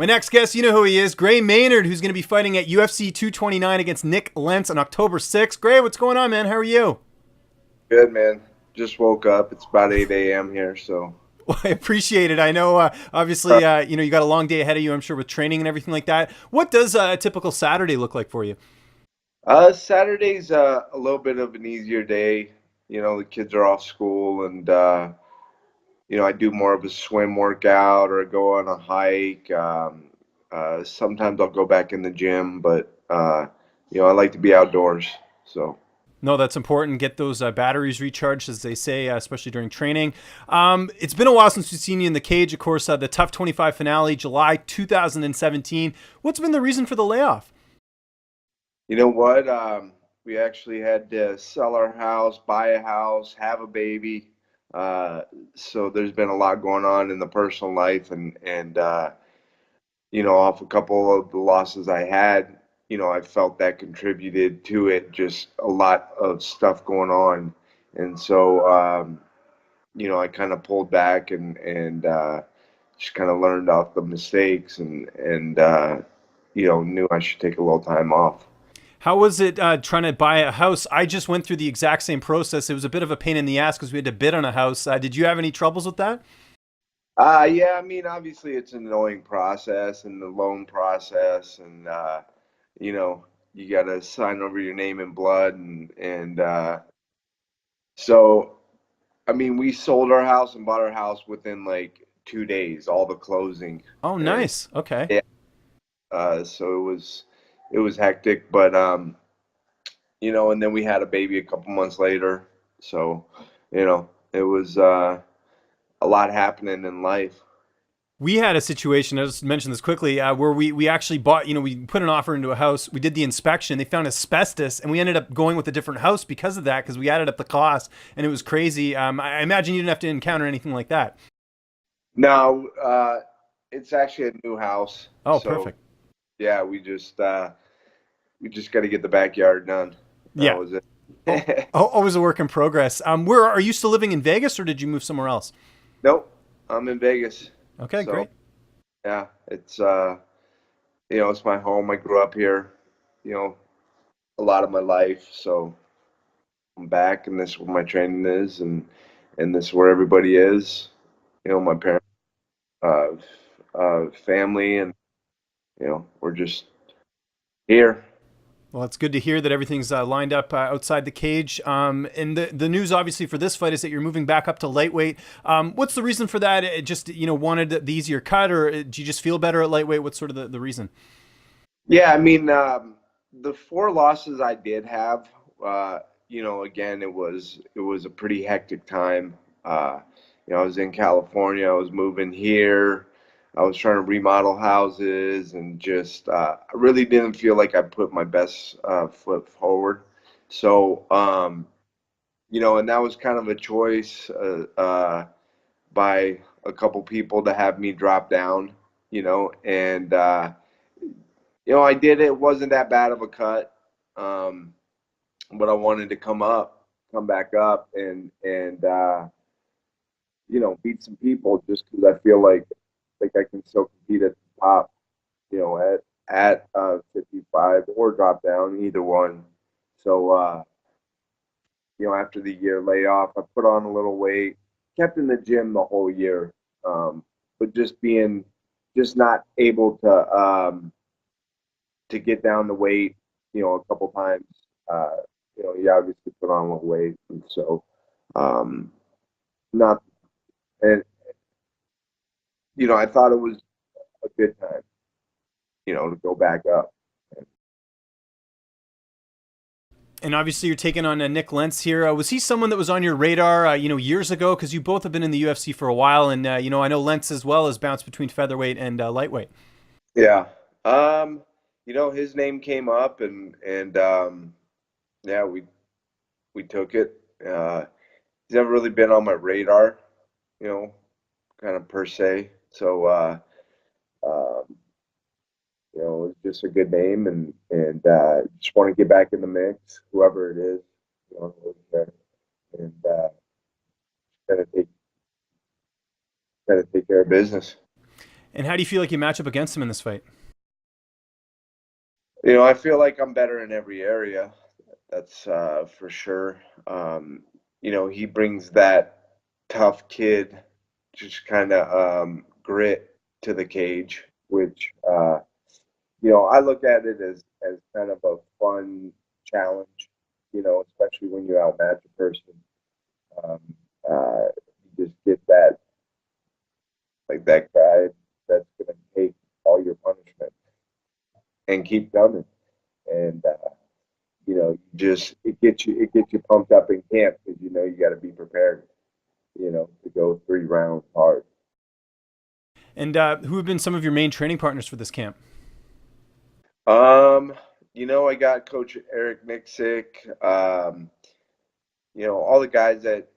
My next guest, you know who he is, Gray Maynard, who's going to be fighting at UFC 229 against Nik Lentz on October 6th. Gray, what's going on, man? How are you? Good, man. Just woke up. It's about 8 a.m. here, so. Well, I appreciate it. I know, Uh, obviously, you got a long day ahead of you, I'm sure, with training and everything like that. What does a typical Saturday look like for you? Saturday's a little bit of an easier day. The kids are off school, and I do more of a swim workout or go on a hike. Sometimes I'll go back in the gym, but I like to be outdoors. So. No, that's important. Get those batteries recharged, as they say, especially during training. It's been a while since we've seen you in the cage. Of course, the Tough 25 finale, July 2017. What's been the reason for the layoff? You know what? We actually had to sell our house, buy a house, have a baby. Uh, so there's been a lot going on in the personal life, and off a couple of the losses I had, I felt that contributed to it. Just a lot of stuff going on, and so I kind of pulled back and just kind of learned off the mistakes and knew I should take a little time off. How was it trying to buy a house? I just went through the exact same process. It was a bit of a pain in the ass because we had to bid on a house. Did you have any troubles with that? Yeah, I mean, obviously it's an annoying process and the loan process, and you know, you got to sign over your name in blood, and so I mean, we sold our house and bought our house within like 2 days, all the closing, Oh, and nice. Okay. yeah, so it was hectic, but and then we had a baby a couple months later, so it was a lot happening in life. We had a situation, I'll just mention this quickly, where we actually bought, we put an offer into a house. We did the inspection. They found asbestos, and we ended up going with a different house because of that, because we added up the cost, and it was crazy. I imagine you didn't have to encounter anything like that. No, it's actually a new house. Oh, So perfect. yeah, we just got to get the backyard done. That Yeah. was Oh, it. always a work in progress. Where are you still living in Vegas, or did you move somewhere else? Nope, I'm in Vegas. Okay, So great. yeah, it's my home. I grew up here, you know, a lot of my life. So I'm back, and this is where my training is, and this is where everybody is. My parents, family, and we're just here. Well, it's good to hear that everything's lined up outside the cage. And the news, obviously, for this fight is that you're moving back up to lightweight. What's the reason for that? It just, wanted the easier cut, or do you just feel better at lightweight? What's sort of the reason? Yeah, I mean, the four losses I did have, again, it was a pretty hectic time. I was in California, I was moving here, I was trying to remodel houses, and just I really didn't feel like I put my best foot forward. So, and that was kind of a choice by a couple people to have me drop down, and I did it. It wasn't that bad of a cut, um, but I wanted to come back up, and beat some people just because I feel like I can still compete at the top, at 55 or drop down, either one. So after the year layoff, I put on a little weight, kept in the gym the whole year, but just not able to get down the weight, a couple times. Uh, he obviously put on a little weight, and so um, not, and I thought it was a good time, to go back up. And obviously, you're taking on Nik Lentz here. Was he someone that was on your radar, years ago? Because you both have been in the UFC for a while, and I know Lentz as well has bounced between featherweight and lightweight. Yeah, his name came up, and yeah, we took it. He's never really been on my radar, you know, kind of per se. So um, it's just a good name, and just want to get back in the mix, whoever it is, really care, and kind of take kind of take care of business. And how do you feel like you match up against him in this fight? I feel like I'm better in every area. That's for sure. He brings that tough kid, just kind of grit to the cage, which I look at it as kind of a fun challenge. Especially when you outmatch a person. Um, you just get that guy that's gonna take all your punishment and keep coming. And it gets you pumped up in camp because you got to be prepared. To go 3 rounds hard. And who have been some of your main training partners for this camp? I got Coach Eric Nixick. All the guys at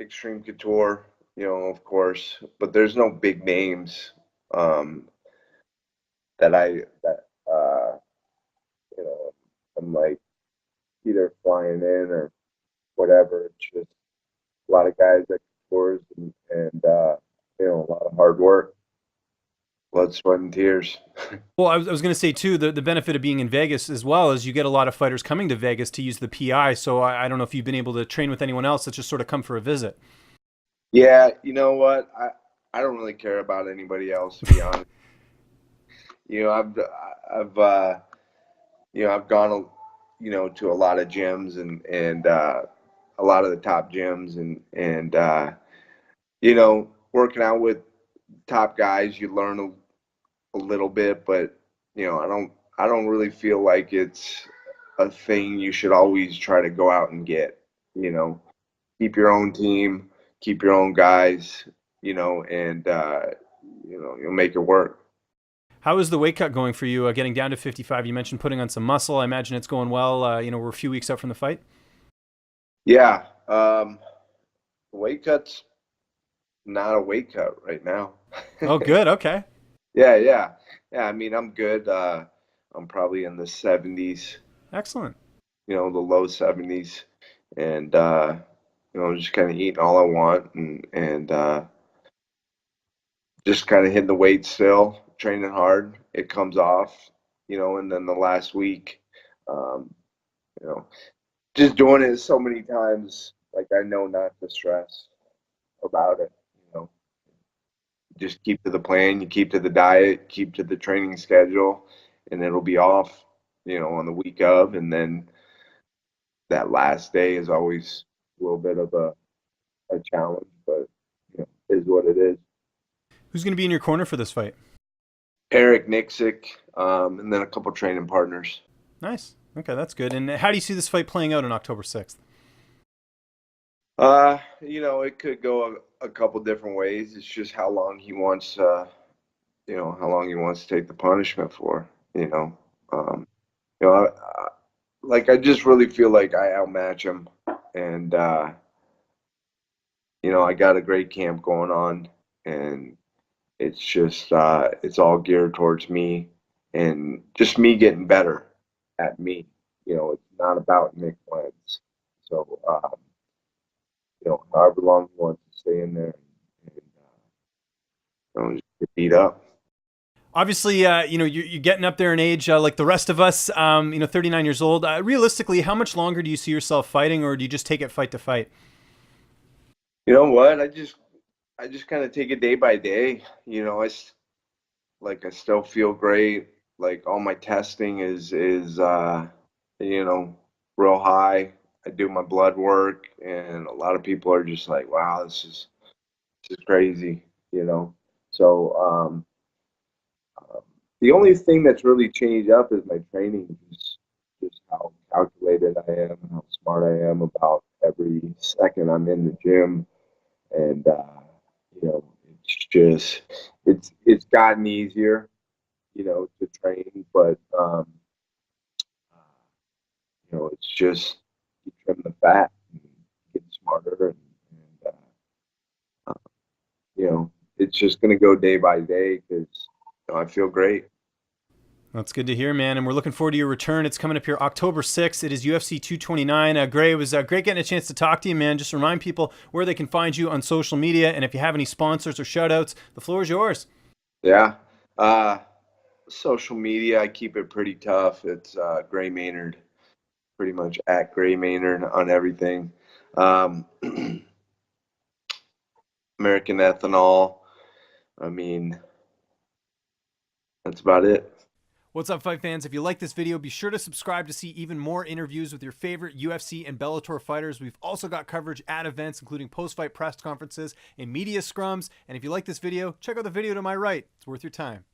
Extreme Couture. Of course, but there's no big names um, that you know I'm like either flying in or whatever. It's just a lot of guys at Coutures and a lot of hard work, blood, sweat, and tears. Well, I was going to say too, the benefit of being in Vegas as well is you get a lot of fighters coming to Vegas to use the PI. So I don't know if you've been able to train with anyone else that's just sort of come for a visit. Yeah, you know what? I don't really care about anybody else, to be honest. I've gone to a lot of gyms and a lot of the top gyms and working out with top guys, you learn a little bit, but I don't really feel like it's a thing you should always try to go out and get. You know, keep your own team, keep your own guys, and you'll make it work. How is the weight cut going for you? Getting down to 55, you mentioned putting on some muscle. I imagine it's going well. We're a few weeks out from the fight. Yeah, weight cut's not a weight cut right now. Oh, good. Okay. Yeah. I mean, I'm good. I'm probably in the 70s, Excellent. the low 70s, and just kind of eating all I want and just kind of hitting the weight still, training hard. It comes off, and then the last week, um, you know, just doing it so many times, like I know not to stress about it. Just keep to the plan, you keep to the diet, keep to the training schedule, and it'll be off, on the week of, and then that last day is always a little bit of a challenge, but is what it is. Who's going to be in your corner for this fight? Eric Nixick, and then a couple training partners. Nice. Okay, that's good. And how do you see this fight playing out on October 6th? It could go a couple different ways. It's just how long he wants, to take the punishment for. Um, I just really feel like I outmatch him, and I got a great camp going on, and it's just it's all geared towards me and just me getting better at me. It's not about Nik Lentz. So, however long he wants to stay in there and just get beat up. Obviously, you're getting up there in age like the rest of us, 39 years old. Realistically, how much longer do you see yourself fighting, or do you just take it fight to fight? You know what? I just kind of take it day by day. I still feel great. Like all my testing is real high. I do my blood work, and a lot of people are just like, "Wow, this is crazy," So the only thing that's really changed up is my training, just how calculated I am and how smart I am about every second I'm in the gym, and it's just it's gotten easier, to train, but it's just you trim the fat and get smarter, and it's just going to go day by day because I feel great. That's good to hear, man. And we're looking forward to your return. It's coming up here October 6th. It is UFC 229. Gray, it was great getting a chance to talk to you, man. Just remind people where they can find you on social media. And if you have any sponsors or shout outs, the floor is yours. Yeah. Uh, Social media, I keep it pretty tough. It's Gray Maynard, pretty much at Gray Maynard on everything. Um, American Ethanol. I mean, that's about it. What's up, fight fans? If you like this video, be sure to subscribe to see even more interviews with your favorite UFC and Bellator fighters. We've also got coverage at events, including post-fight press conferences and media scrums. And if you like this video, check out the video to my right. It's worth your time.